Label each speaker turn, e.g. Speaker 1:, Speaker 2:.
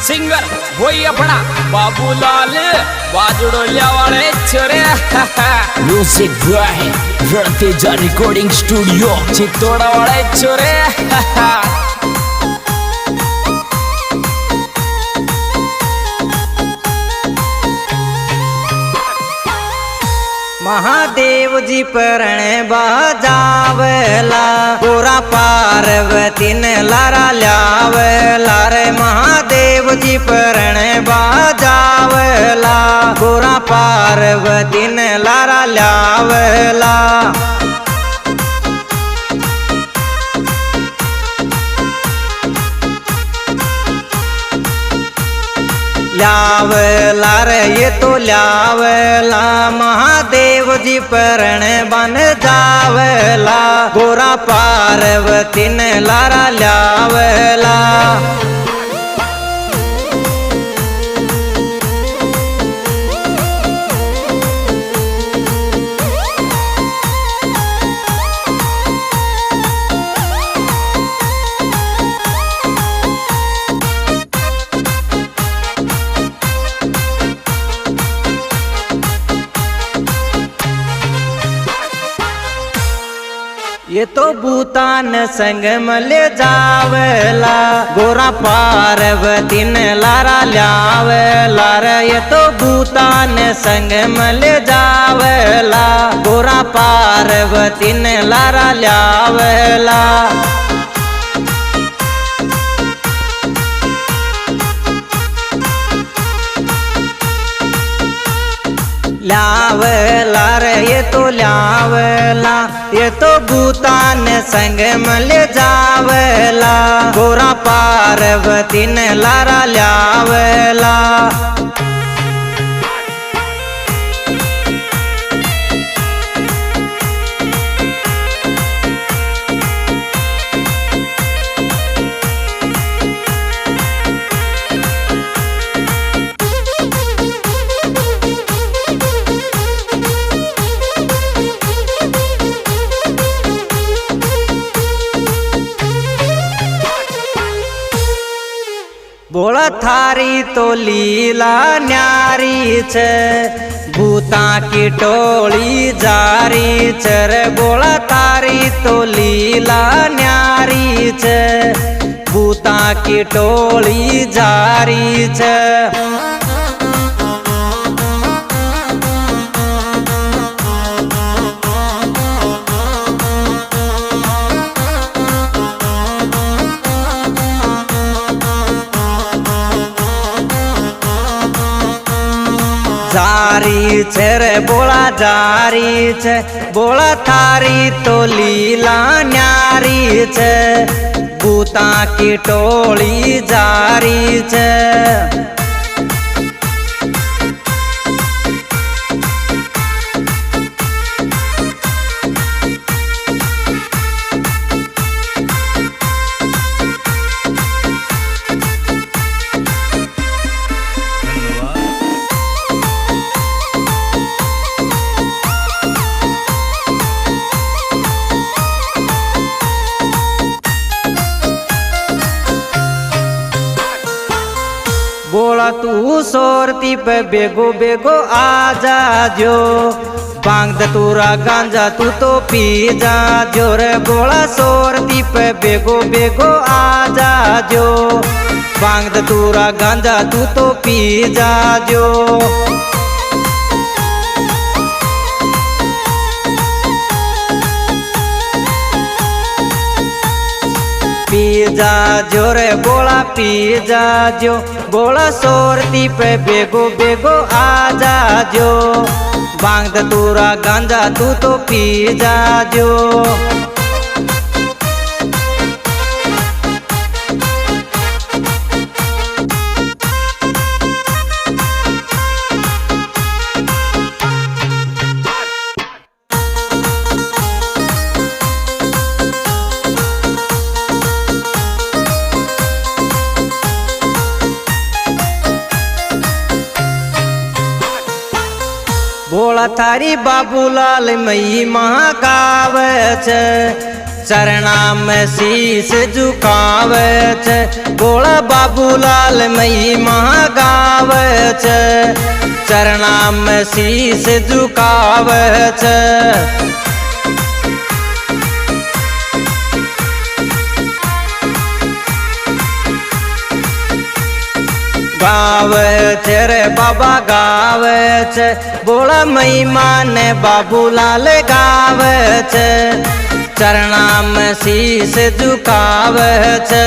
Speaker 1: Singer वही अपना बाबूलाल बाजुड़ो वाले छोरे
Speaker 2: music by रणतेजा recording studio
Speaker 1: Chittora वाले छोरे
Speaker 3: महादेव जी परण बजावला गोरा पार्वती ने लारा ल्यावला रे महादेव जी परण बजावला गोरा पार्वती ने लारा ल्यावला ल्यावला रे ये तो ल्यावला महादेव जी परण बन जावला गोरा पार्वती ने लारा ल्यावला ये तो भूतान संग मले जावला गोरा पार्वती ने लारा ल्यावला रे ये तो भूतान संग मले जावला गोरा पार्वती ने लारा ल्यावला ल्यावला रे ये तो ल्यावला ये तो भूतान संग मले जावला गोरा पार्वती ने लारा ल्यावला बोला थारी तो लीला न्यारी छे भूता की टोली जारी चर बोला थारी तो लीला न्यारी छे भूता की टोली जारी छे जारी छे रे बोला जारी छे बोला थारी तो लीला न्यारी छे भूता की टोली जारी छे बोला तू सोरती पे बेगो बेगो आ जा जो बांग तुरा गांजा तू तो पी जा जो रे बोला सोरती पे बेगो बेगो आ जा जो बांग तुरा गांजा तू तो पी जा जो पीजा जो रे बोला पीजा जो बोला सोरती पे बेगो बेगो आ जा जो बांग तुरा गांजा तू तो पी जा जो बोला थारी बाबूलाल मई महाकाव चरणा में शीश झुकावे छे भोला बाबूलाल महिमा गावे छे चरणा में शीश झुकावे छे गावे छे रे बाबा गावे छे भोला महिमा ने बाबूलाल गावे छे चरणा में शीश झुकावे छे।